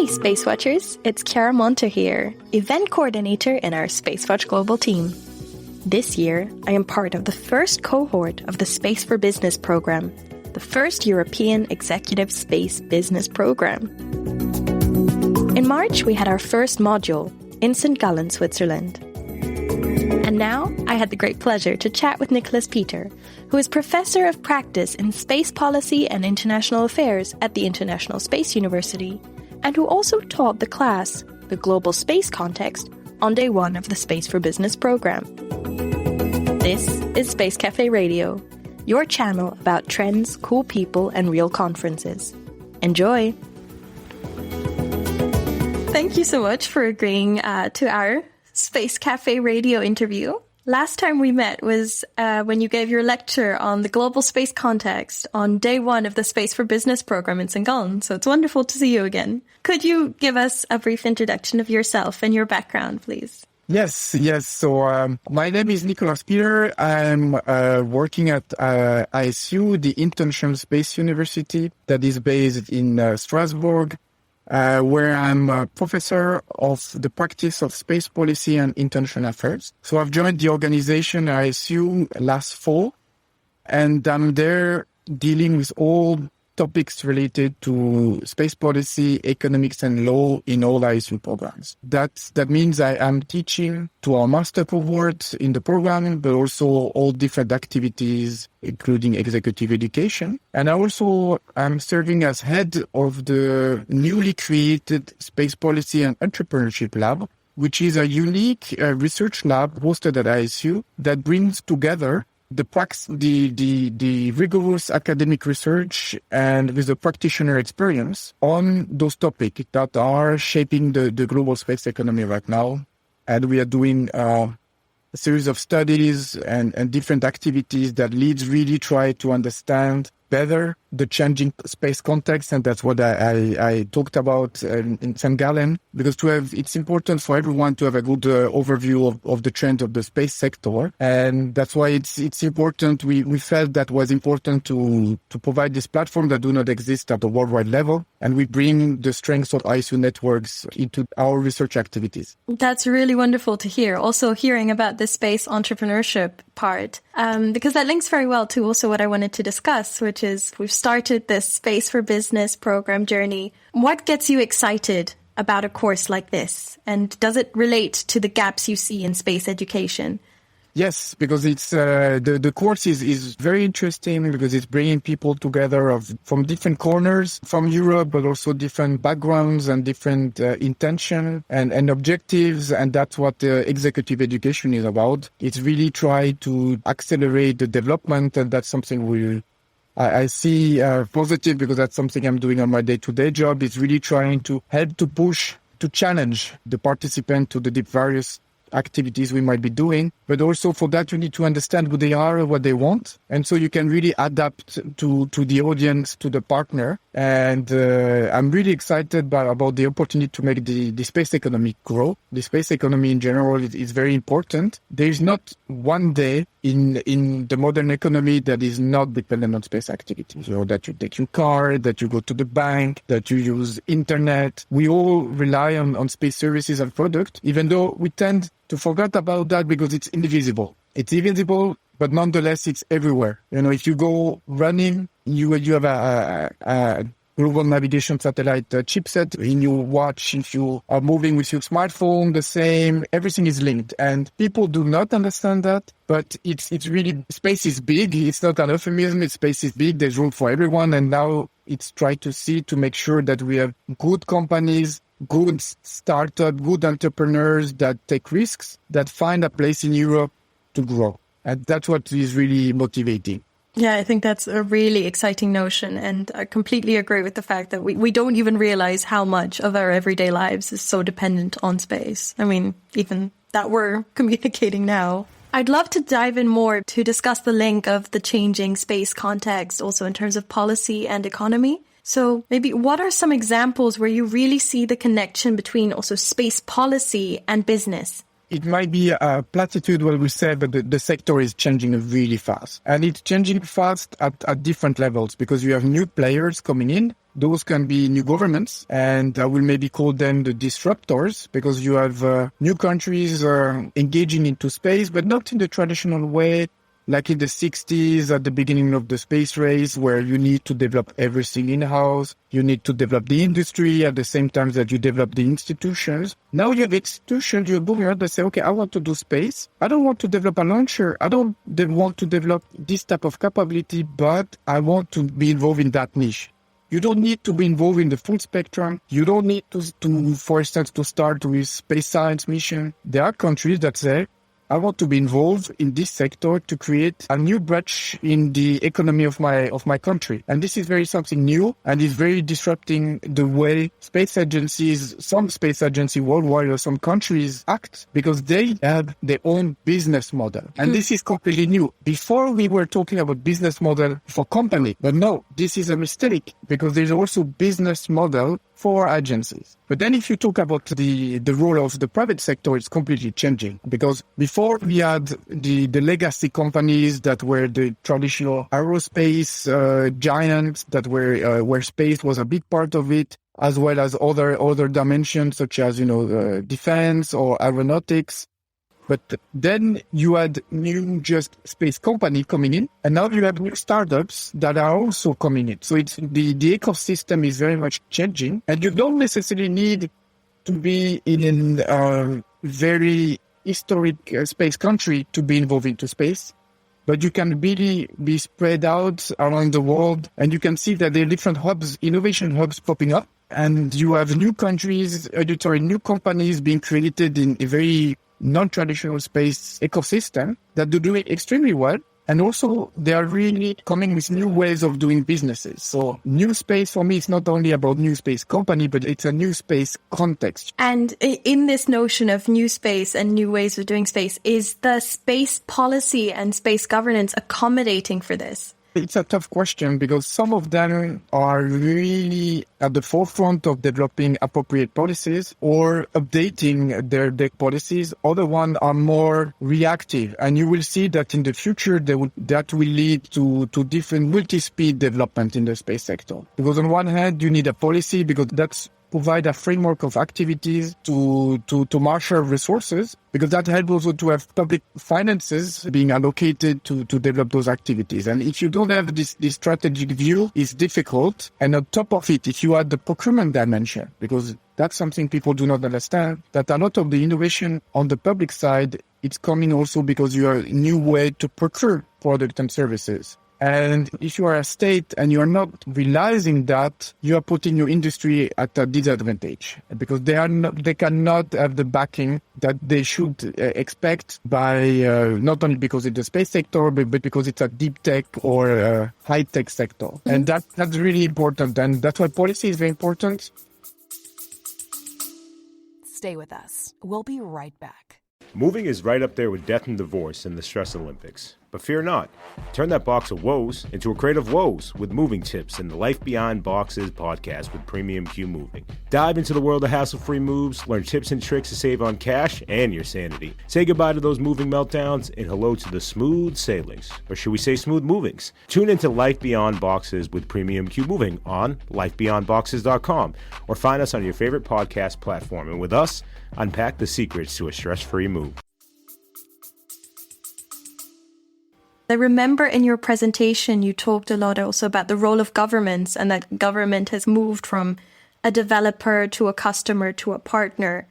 SpaceWatchers, it's Chiara Monte here, event coordinator in our SpaceWatch.Global team. This year, I am part of the first cohort of the Space for Business program, the first European executive space business program. In March, we had our first module in St. Gallen, Switzerland. And now, I had the great pleasure to chat with Nicolas who is Professor of Practice in Space Policy and International Affairs at the International Space University, and who also taught the class, the Global Space Context, on day one of the Space for Business program. This is Space Cafe Radio, your channel about trends, cool people, and real conferences. Enjoy! Thank you so much for agreeing to our Space Cafe Radio interview. Last time we met was when you gave your lecture on the global space context on day one of the Space for Business program in St. Gallen. So it's wonderful to see you again. Could you give us a brief introduction of yourself and your background, please? Yes. So my name is Nicolas. I'm working at ISU, the International Space University that is based in Strasbourg, where I'm a professor of the practice of space policy and international affairs. So I've joined the organization ISU last fall, and I'm there dealing with all topics related to space policy, economics, and law in all ISU programs. That means I am teaching to our master cohort in the program, but also all different activities, including executive education. And I also am serving as head of the newly created Space Policy and Entrepreneurship Lab, which is a unique research lab hosted at ISU that brings together the rigorous academic research and with the practitioner experience on those topics that are shaping the global space economy right now. And we are doing a series of studies and different activities that leads really try to understand better the changing space context, and that's what I talked about in St. Gallen, because it's important for everyone to have a good overview of the trend of the space sector, and that's why it's important. We felt that was important to provide this platform that do not exist at the worldwide level, and we bring the strengths of ISU networks into our research activities. That's really wonderful to hear. Also hearing about the space entrepreneurship part, because that links very well to also what I wanted to discuss, which is we've started this Space for Business program journey. What gets you excited about a course like this? And does it relate to the gaps you see in space education? Yes, because it's the course is very interesting because it's bringing people together from different corners from Europe, but also different backgrounds and different intention and objectives. And that's what executive education is about. It's really try to accelerate the development, and that's something I see positive because that's something I'm doing on my day-to-day job. It's really trying to help to push, to challenge the participant to the various activities we might be doing, but also for that you need to understand who they are and what they want, and so you can really adapt to the audience, to the partner. And I'm really excited about the opportunity to make the space economy grow. The space economy in general is very important. There is not one day in the modern economy that is not dependent on space activities. So that you take your car, that you go to the bank, that you use internet. We all rely on space services and products, even though we tend to forget about that because it's invisible. It's invisible, but nonetheless, it's everywhere. If you go running, you have a global navigation satellite chipset in your watch. If you are moving with your smartphone, the same. Everything is linked, and people do not understand that. But it's really, space is big. It's not an euphemism. Space is big. There's room for everyone, and now it's try to make sure that we have good companies, good startup, good entrepreneurs that take risks, that find a place in Europe to grow. And that's what is really motivating. Yeah, I think that's a really exciting notion. And I completely agree with the fact that we don't even realize how much of our everyday lives is so dependent on space. I mean, even that we're communicating now. I'd love to dive in more to discuss the link of the changing space context, also in terms of policy and economy. So maybe what are some examples where you really see the connection between also space policy and business? It might be a platitude what we say, but the sector is changing really fast. And it's changing fast at different levels because you have new players coming in Those can be new governments, and I will maybe call them the disruptors, because you have new countries engaging into space, but not in the traditional way, like in the 60s at the beginning of the space race, where you need to develop everything in-house. You need to develop the industry at the same time that you develop the institutions. Now you have institutions, you go here, they say, okay, I want to do space. I don't want to develop a launcher. I don't want to develop this type of capability, but I want to be involved in that niche. You don't need to be involved in the full spectrum. You don't need to, for instance, to start with space science mission. There are countries that say, I want to be involved in this sector to create a new branch in the economy of my country. And this is very something new, and is very disrupting the way space agencies, some space agencies worldwide or some countries act, because they have their own business model. And this is completely new. Before we were talking about business model for company, but no, this is a mistake, because there's also business model for agencies. But then if you talk about the role of the private sector, it's completely changing, because before we had the legacy companies that were the traditional aerospace giants that were where space was a big part of it, as well as other dimensions such as defense or aeronautics. But then you had new just space company coming in, and now you have new startups that are also coming in. So it's the ecosystem is very much changing, and you don't necessarily need to be in a very historic space country to be involved into space. But you can really be spread out around the world, and you can see that there are different hubs, innovation hubs popping up, and you have new countries, new companies being created in a very non-traditional space ecosystem that do it extremely well. And also, they are really coming with new ways of doing businesses. So new space for me is not only about new space company, but it's a new space context. And in this notion of new space and new ways of doing space, is the space policy and space governance accommodating for this? It's a tough question, because some of them are really at the forefront of developing appropriate policies or updating their policies. Other ones are more reactive. And you will see that in the future, that will lead to different multi-speed development in the space sector. Because on one hand, you need a policy, because that's provide a framework of activities to marshal resources, because that helps also to have public finances being allocated to develop those activities. And if you don't have this strategic view, it's difficult. And on top of it, if you add the procurement dimension, because that's something people do not understand, that a lot of the innovation on the public side, it's coming also because you are a new way to procure products and services. And if you are a state and you are not realizing that, you are putting your industry at a disadvantage, because they cannot have the backing that they should expect by not only because it's the space sector, but because it's a deep tech or a high tech sector. Mm-hmm. And that's really important. And that's why policy is very important. Stay with us. We'll be right back. Moving is right up there with death and divorce in the Stress Olympics. But fear not. Turn that box of woes into a crate of woes with moving tips in the Life Beyond Boxes podcast with Premium Q Moving. Dive into the world of hassle-free moves, learn tips and tricks to save on cash and your sanity. Say goodbye to those moving meltdowns and hello to the smooth sailings. Or should we say smooth movings? Tune into Life Beyond Boxes with Premium Q Moving on lifebeyondboxes.com or find us on your favorite podcast platform. And with us, unpack the secrets to a stress-free move. I remember in your presentation, you talked a lot also about the role of governments, and that government has moved from a developer to a customer to a partner.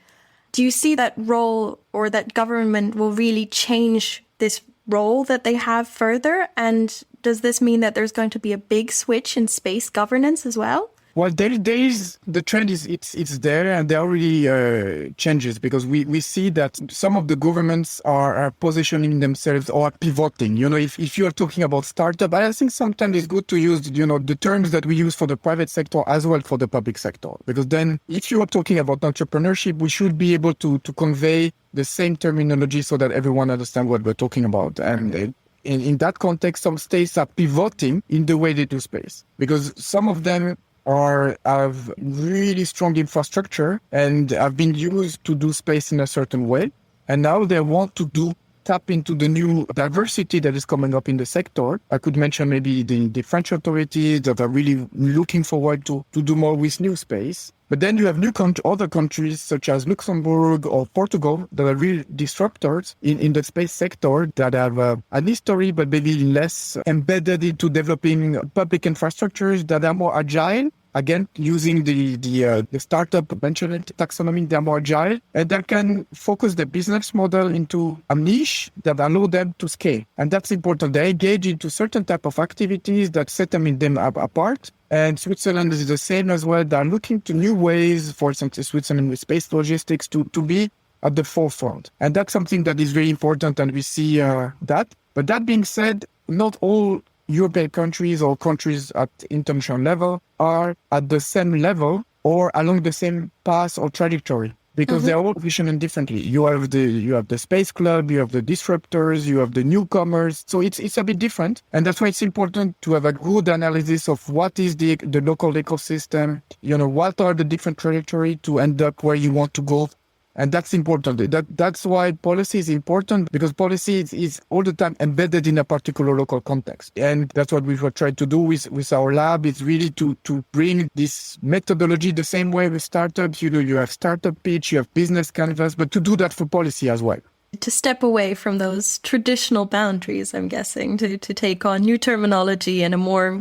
Do you see that role, or that government will really change this role that they have further? And does this mean that there's going to be a big switch in space governance as well? Well, there is the trend it's there, and there are really changes, because we see that some of the governments are positioning themselves or pivoting. If you are talking about startup, I think sometimes it's good to use the terms that we use for the private sector as well for the public sector, because then if you are talking about entrepreneurship, we should be able to convey the same terminology so that everyone understands what we're talking about. And in that context, some states are pivoting in the way they do space, because some of them have really strong infrastructure and have been used to do space in a certain way. And now they want to do tap into the new diversity that is coming up in the sector. I could mention maybe the French authorities that are really looking forward to do more with new space. But then you have other countries such as Luxembourg or Portugal that are real disruptors in the space sector that have an history, but maybe less embedded into developing public infrastructures that are more agile. Again, using the startup venture taxonomy, they're more agile and that can focus the business model into a niche that allow them to scale. And that's important. They engage into certain type of activities that set them apart. And Switzerland is the same as well. They're looking to new ways, for instance, Switzerland with space logistics to be at the forefront. And that's something that is very important. And we see that. But that being said, not all European countries or countries at international level are at the same level or along the same path or trajectory because they're all positioned differently. You have the space club, you have the disruptors, you have the newcomers. So it's a bit different. And that's why it's important to have a good analysis of what is the local ecosystem, what are the different trajectory to end up where you want to go. And that's important. That's why policy is important, because policy is all the time embedded in a particular local context. And that's what we've tried to do with our lab, is really to bring this methodology the same way with startups. You have startup pitch, you have business canvas, but to do that for policy as well. To step away from those traditional boundaries, I'm guessing, to take on new terminology and a more,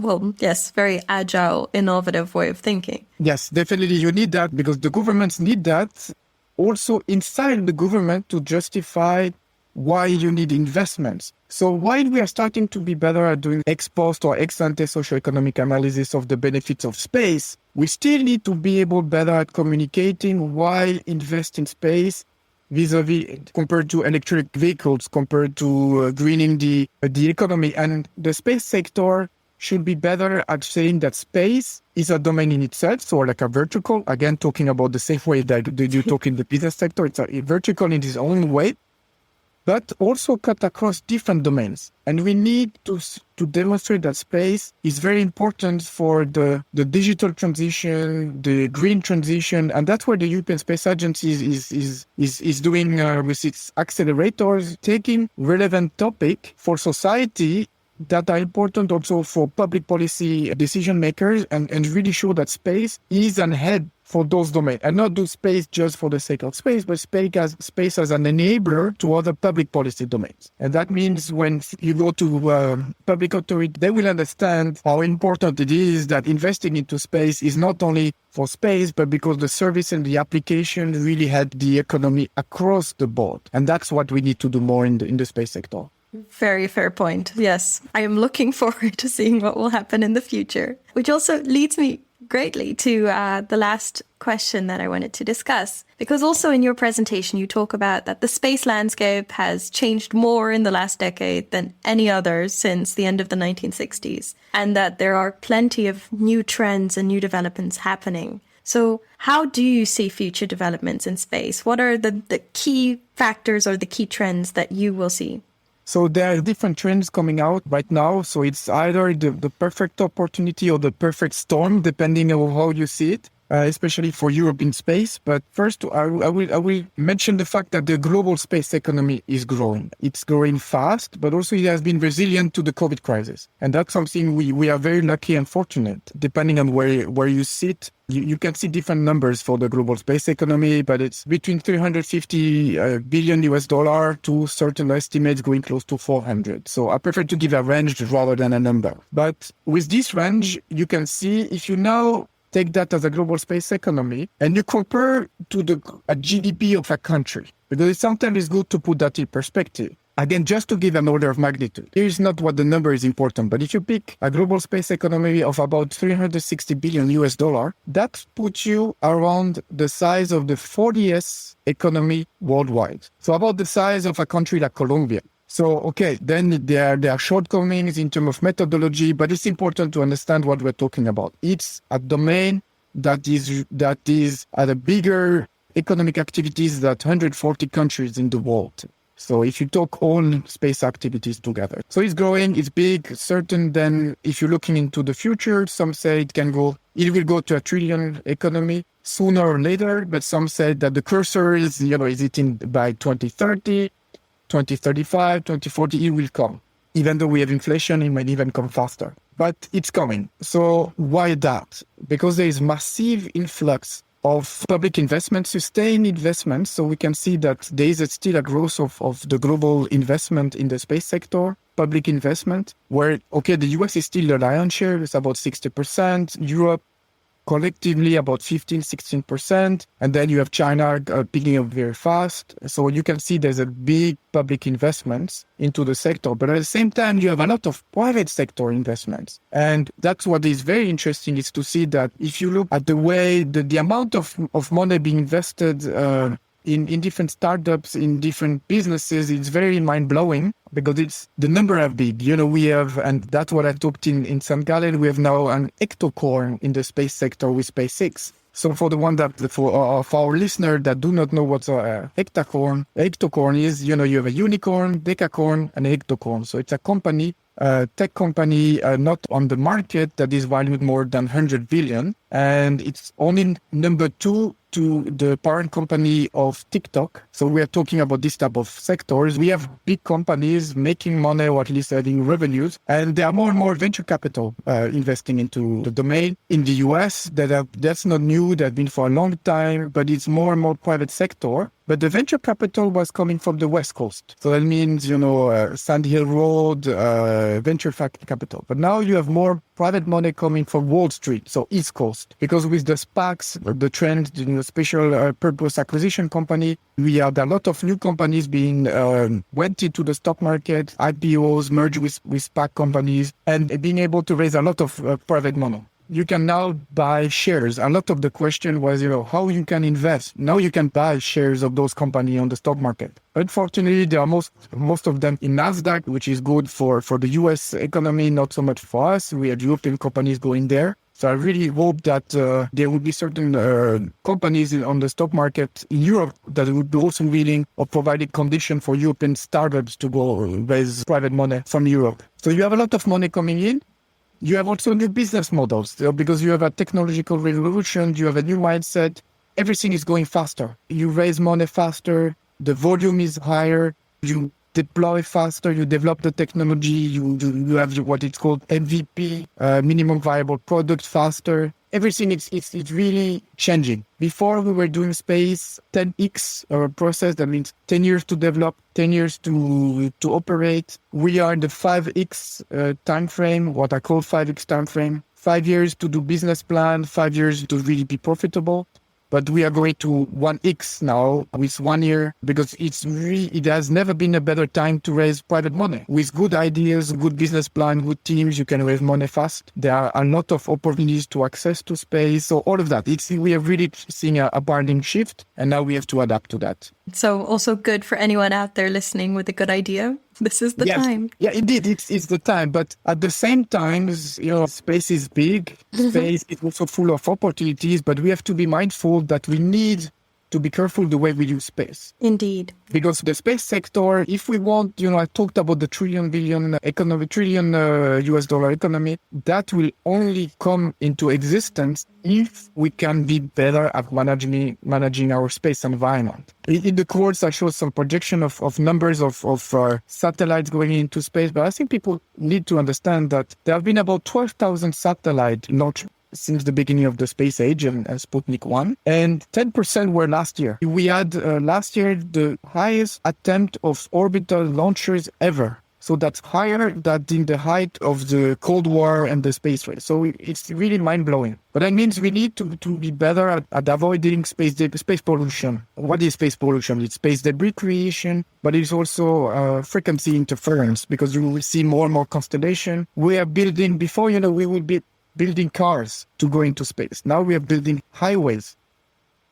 very agile, innovative way of thinking. Yes, definitely you need that, because the governments need that. Also inside the government to justify why you need investments. So while we are starting to be better at doing ex post or ex ante socioeconomic analysis of the benefits of space, we still need to be able better at communicating why invest in space vis-a-vis compared to electric vehicles, compared to greening the economy. And the space sector should be better at saying that space is a domain in itself, so like a vertical, again, talking about the same way that you talk in the business sector, it's a vertical in its own way, but also cut across different domains. And we need to demonstrate that space is very important for the digital transition, the green transition, and that's where the European Space Agency is doing with its accelerators, taking relevant topic for society that are important also for public policy decision makers and really show that space is an head for those domains, and not do space just for the sake of space, but space as an enabler to other public policy domains. And that means when you go to public authority, they will understand how important it is that investing into space is not only for space, but because the service and the application really help the economy across the board. And that's what we need to do more in the space sector. Very fair point. Yes, I am looking forward to seeing what will happen in the future, which also leads me greatly to the last question that I wanted to discuss, because also in your presentation, you talk about that the space landscape has changed more in the last decade than any other since the end of the 1960s, and that there are plenty of new trends and new developments happening. So how do you see future developments in space? What are the key factors or the key trends that you will see? So there are different trends coming out right now. So it's either the perfect opportunity or the perfect storm, depending on how you see it, especially for Europe in space. But first, I will mention the fact that the global space economy is growing. It's growing fast, but also it has been resilient to the COVID crisis. And that's something we are very lucky and fortunate, depending on where you sit. You can see different numbers for the global space economy, but it's between $350 billion to certain estimates going close to 400. So I prefer to give a range rather than a number. But with this range, you can see if you now take that as a global space economy and you compare to a GDP of a country, because sometimes it's good to put that in perspective. Again, just to give an order of magnitude, here is not what the number is important, but if you pick a global space economy of about $360 billion, that puts you around the size of the 40th economy worldwide. So about the size of a country like Colombia. So, okay, then there are shortcomings in terms of methodology, but it's important to understand what we're talking about. It's a domain that is at a bigger economic activities than 140 countries in the world. So if you talk all space activities together. So it's growing, it's big, certain. Then if you're looking into the future, some say it will go to a trillion economy sooner or later, but some say that the cursor is, is it by 2030? 2035, 2040, it will come. Even though we have inflation, it might even come faster. But it's coming. So why that? Because there is massive influx of public investment, sustained investment. So we can see that there is still a growth of the global investment in the space sector, public investment, where, okay, the US is still the lion's share, it's about 60%, Europe collectively about 15-16%. And then you have China picking up very fast. So you can see there's a big public investments into the sector. But at the same time, you have a lot of private sector investments. And that's what is very interesting is to see that if you look at the way, the amount of money being invested in different startups, in different businesses, it's very mind-blowing because it's the number are big. You know, we have, and that's what I talked in St. Gallen, we have now an hectocorn in the space sector with SpaceX. So for the one that, for our listener that do not know what's a hectocorn is, you know, you have a unicorn, decacorn, and a hectocorn. So it's a company, tech company, not on the market that is valued more than 100 billion. And it's only number 2 to the parent company of TikTok. So we are talking about this type of sectors. We have big companies making money or at least having revenues. And there are more and more venture capital investing into the domain. In the US, that's not new. That's been for a long time, but it's more and more private sector. But the venture capital was coming from the West Coast. So that means, you know, Sand Hill Road, venture capital. But now you have more private money coming from Wall Street, so East Coast. Because with the SPACs, the trend, you know, special purpose acquisition company, we have a lot of new companies being went into the stock market, IPOs, merged with SPAC companies, and being able to raise a lot of private money. You can now buy shares. A lot of the question was, you know, how you can invest. Now you can buy shares of those companies on the stock market. Unfortunately, there are most of them in NASDAQ, which is good for the US economy, not so much for us. We had European companies going there. So I really hope that there will be certain companies on the stock market in Europe that would be also willing or providing condition for European startups to go raise private money from Europe. So you have a lot of money coming in. You have also new business models because you have a technological revolution, you have a new mindset, everything is going faster. You raise money faster, the volume is higher, you deploy faster, you develop the technology, you have what it's called MVP, minimum viable product faster. Everything it's really changing. Before we were doing space 10x process, that means 10 years to develop, 10 years to operate. We are in the 5x time frame, what I call 5x time frame. 5 years to do business plan, 5 years to really be profitable. But we are going to 1x now with 1 year because it has never been a better time to raise private money. With good ideas, good business plan, good teams, you can raise money fast. There are a lot of opportunities to access to space. So all of that, we are really seeing a paradigm shift and now we have to adapt to that. So also good for anyone out there listening with a good idea. This is the time. Yeah, indeed, it's the time. But at the same time, you know, space is big. Space is also full of opportunities, but we have to be mindful that we need to be careful the way we use space. Indeed. Because the space sector, if we want, you know, I talked about the trillion US dollar economy, that will only come into existence if we can be better at managing our space environment. In the course, I showed some projection of numbers of satellites going into space, but I think people need to understand that there have been about 12,000 satellites launched since the beginning of the space age and Sputnik 1, and 10% were last year. We had last year the highest attempt of orbital launchers ever. So that's higher than in the height of the Cold War and the space race. So it's really mind-blowing. But that means we need to be better at avoiding space pollution. What is space pollution? It's space debris creation, but it's also frequency interference because you will see more and more constellation. We are building, before, you know, we will be building cars to go into space. Now we are building highways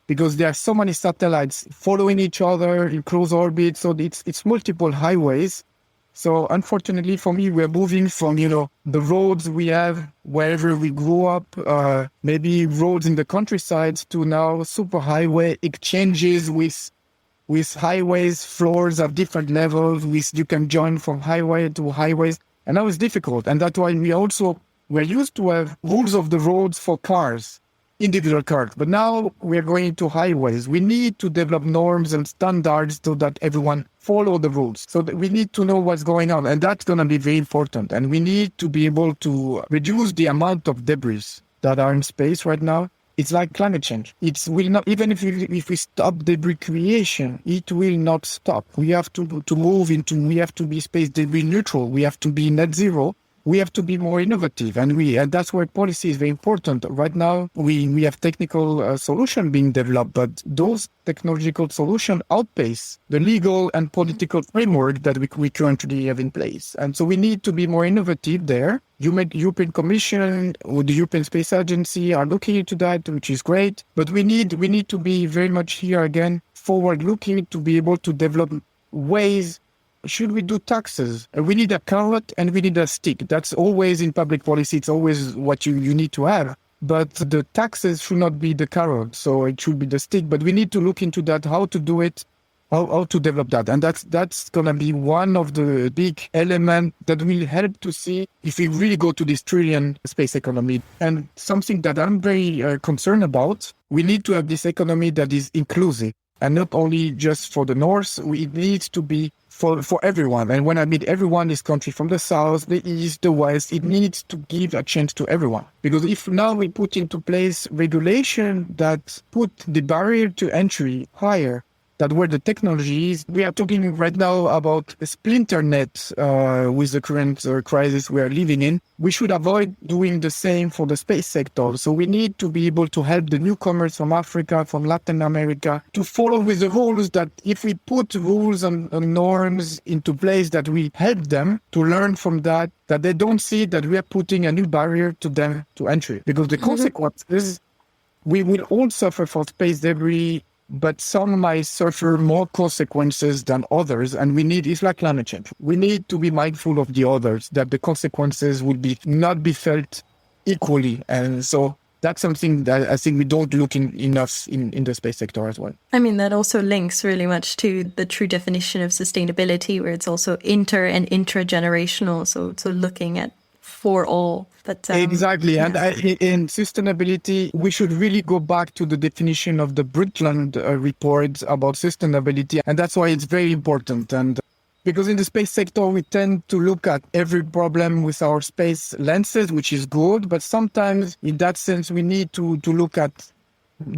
because there are so many satellites following each other in close orbit. So it's multiple highways. So unfortunately for me, we're moving from, you know, the roads we have wherever we grew up, maybe roads in the countryside, to now super highway exchanges with highways, floors of different levels. You can join from highway to highways. And that was difficult. And that's why we're used to have rules of the roads for cars. individual cars. But now we're going into highways. We need to develop norms and standards so that everyone follow the rules. So that we need to know what's going on. And that's going to be very important. And we need to be able to reduce the amount of debris that are in space right now. It's like climate change. It will not, even if we stop debris creation, it will not stop. We have to move into, we have to be space debris neutral. We have to be net zero. We have to be more innovative, and that's where policy is very important. Right now, we have technical solutions being developed, but those technological solutions outpace the legal and political framework that we currently have in place. And so we need to be more innovative there. European Commission or the European Space Agency are looking into that, which is great. But we need to be very much here again forward-looking to be able to develop ways. Should we do taxes? We need a carrot and we need a stick. That's always in public policy. It's always what you need to have. But the taxes should not be the carrot. So it should be the stick. But we need to look into that, how to do it, how to develop that. And that's going to be one of the big elements that will help to see if we really go to this trillion space economy. And something that I'm very concerned about, we need to have this economy that is inclusive. And not only just for the North, it needs to be for everyone. And when I mean everyone, this country from the South, the East, the West, it needs to give a chance to everyone. Because if now we put into place regulation that put the barrier to entry higher, that where the technology is, we are talking right now about a splinter net with the current crisis we are living in. We should avoid doing the same for the space sector. So we need to be able to help the newcomers from Africa, from Latin America, to follow with the rules that if we put rules and norms into place, that we help them to learn from that they don't see that we are putting a new barrier to them to entry. Because the consequence is we will all suffer for space debris, but some might suffer more consequences than others. And it's like climate change. We need to be mindful of the others, that the consequences will not be felt equally. And so that's something that I think we don't look enough in the space sector as well. I mean, that also links really much to the true definition of sustainability, where it's also inter and intragenerational. So looking at for all. But, exactly. Yeah. And in sustainability, we should really go back to the definition of the Brundtland report about sustainability. And that's why it's very important. And because in the space sector, we tend to look at every problem with our space lenses, which is good. But sometimes in that sense, we need to look at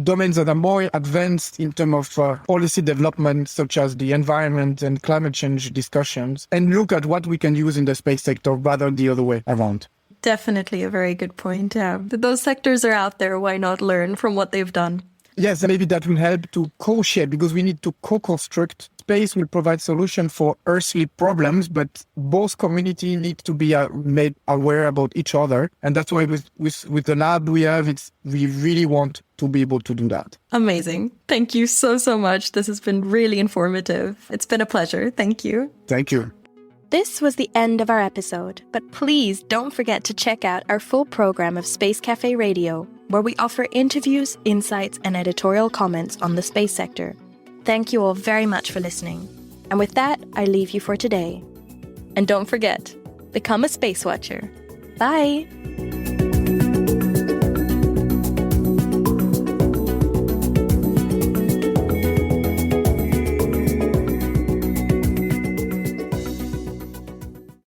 domains that are more advanced in terms of policy development, such as the environment and climate change discussions, and look at what we can use in the space sector rather than the other way around. Definitely a very good point. Those sectors are out there. Why not learn from what they've done? Yes, maybe that will help to co-share, because we need to co-construct. Space will provide solution for earthly problems, but both communities need to be made aware about each other. And that's why with the lab we have, we really want to be able to do that. Amazing. Thank you so much. This has been really informative. It's been a pleasure. Thank you. Thank you. This was the end of our episode, but please don't forget to check out our full program of Space Cafe Radio, where we offer interviews, insights, and editorial comments on the space sector. Thank you all very much for listening. And with that, I leave you for today. And don't forget, become a Space Watcher. Bye!